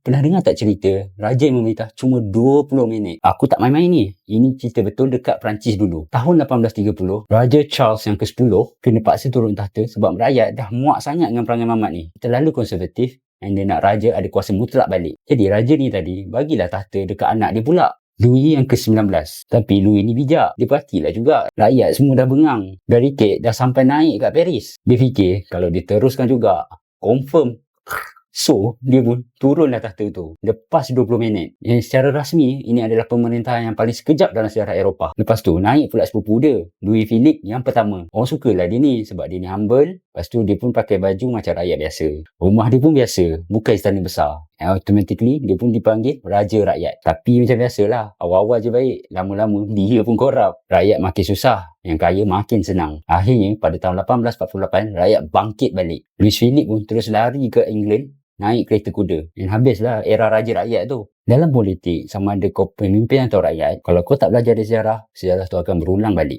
Pernah dengar tak cerita raja yang memerintah cuma 20 minit? Aku tak main-main ni. Ini cerita betul dekat Perancis dulu. Tahun 1830, Raja Charles yang ke-10 kena paksa turun tahta sebab rakyat dah muak sangat dengan perangai Mamat ni. Terlalu konservatif dan dia nak raja ada kuasa mutlak balik. Jadi raja ni tadi bagilah tahta dekat anak dia pula, Louis yang ke-19. Tapi Louis ni bijak. Dia perhatilah juga. Rakyat semua dah bengang. Barricade dah sampai naik kat Paris. Dia fikir kalau dia teruskan juga, confirm. So, dia pun turunlah tahta tu lepas 20 minit. Yang secara rasmi, ini adalah pemerintahan yang paling sekejap dalam sejarah Eropah. Lepas tu, naik pula sepupu dia, Louis Philippe yang pertama. Orang sukalah dia ni sebab dia ni humble. Lepas tu, dia pun pakai baju macam rakyat biasa. Rumah dia pun biasa, bukan istana besar. And automatically, dia pun dipanggil Raja Rakyat. Tapi macam biasalah, awal-awal je baik. Lama-lama, dia pun korup. Rakyat makin susah, yang kaya makin senang. Akhirnya, pada tahun 1848, rakyat bangkit balik. Louis Philippe pun terus lari ke England, naik kereta kuda. Dan habislah era Raja Rakyat tu. Dalam politik, sama ada kau pemimpin atau rakyat, kalau kau tak belajar dari sejarah, sejarah tu akan berulang balik.